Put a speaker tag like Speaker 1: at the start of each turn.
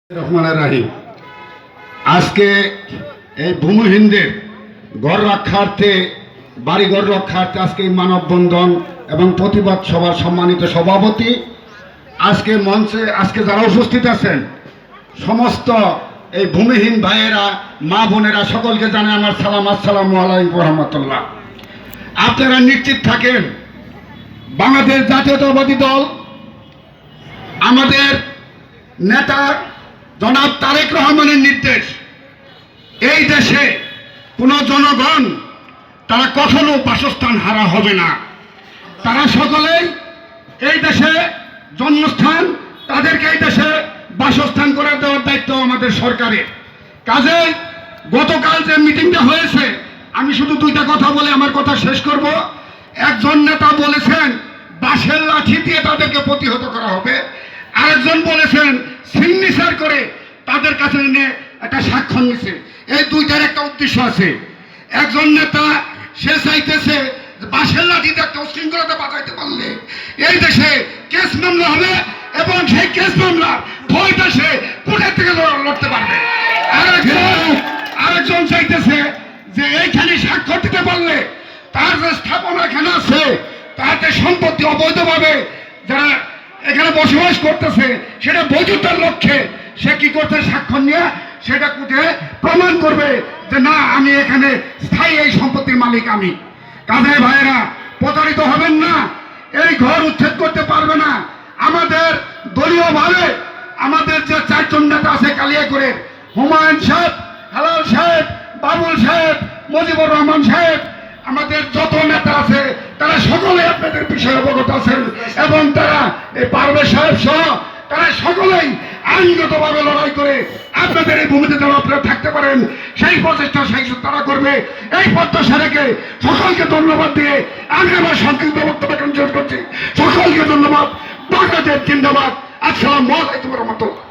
Speaker 1: রহমানের রাহিম। আজকে এই ভূমিহীনদের ঘর রক্ষার্থে বাড়িঘর রক্ষার্থে আজকে এই মানববন্ধন এবং প্রতিবাদ সভার সম্মানিত সভাপতি, আজকে মঞ্চে আজকে যারা উপস্থিত আছেন সমস্ত এই ভূমিহীন ভাইয়েরা, মা বোনেরা, সকলকে জানাই আমার সালাম, আসসালামু আলাইকুম রহমতুল্লাহ। আপনারা নিশ্চিত থাকেন বাংলাদেশ জাতীয়তাবাদী দল আমাদের নেতা জনাব তারেক রহমানের নির্দেশ, এই দেশে কোনো জনগণ তারা কখনো বাসস্থান হারা হবে না। তারা সকলেই এই দেশে জন্মস্থান, তাদেরকে এই দেশে বাসস্থান করে দেওয়ার দায়িত্ব আমাদের সরকারের। কাজেই গতকাল যে মিটিংটা হয়েছে, আমি শুধু দুইটা কথা বলে আমার কথা শেষ করব। একজন নেতা বলেছেন বাঁশের লাঠি দিয়ে তাদেরকে প্রতিহত করা হবে, আরেকজন বলেছেন সিগনেচার করে তাদের কাছে এনে একটা স্বাক্ষর নিছে। এই দুইটার একটা উদ্দেশ্য আছে। একজন নেতা সে চাইতেছে বাঁশের লাঠিতে একটা উশৃঙ্খলতা বাঁচাইতে পারলে এই দেশে কেস মামলা হবে এবং সেই কেস মামলার ভয়টা সে কোর্টের থেকে লড়তে পারবে। আরেকজন চাইতেছে যে এইখানে স্বাক্ষর দিতে পারলে তার যে স্থাপনা এখানে আছে তাতে সম্পত্তি অবৈধভাবে যারা এখানে বসবাস করতেছে সেটা বৈধতার লক্ষ্যে সে কি করতে স্বাক্ষর নিয়ে সেটা কোর্টে প্রমাণ করবে যে না, আমি এখানে স্থায়ী এই সম্পত্তির মালিক আমি। কাজে ভাইয়েরা প্রতারিত হবেন না, এই ঘর উচ্ছেদ করতে পারবে না। আমাদের দলীয়ভাবে আমাদের যে চারজন নেতা আছে কালিয়াকৈর, হুমায়ুন সাহেব, হেলাল সাহেব, বাবুল সাহেব, মুজিবুর রহমান সাহেব, আমাদের যত নেতা আছে তারা সকলে আপনাদের বিষয়ে অবগত আছেন এবং তারা এই পারভেজ সাহেব সহ তারা সকলেই আইনগতভাবে লড়াই করে আপনাদের এই ভূমিতে যেন আপনারা থাকতে পারেন সেই প্রচেষ্টা সেই তারা করবে। এই প্রত্যাশা রেখে সকলকে ধন্যবাদ দিয়ে আমি আমার সংক্ষিপ্ত বক্তব্য কনক্লুড করছি। সকলকে ধন্যবাদ। বাংলাদেশ জিন্দাবাদ। আসসালামু আলাইকুম রহমতুল্লাহ।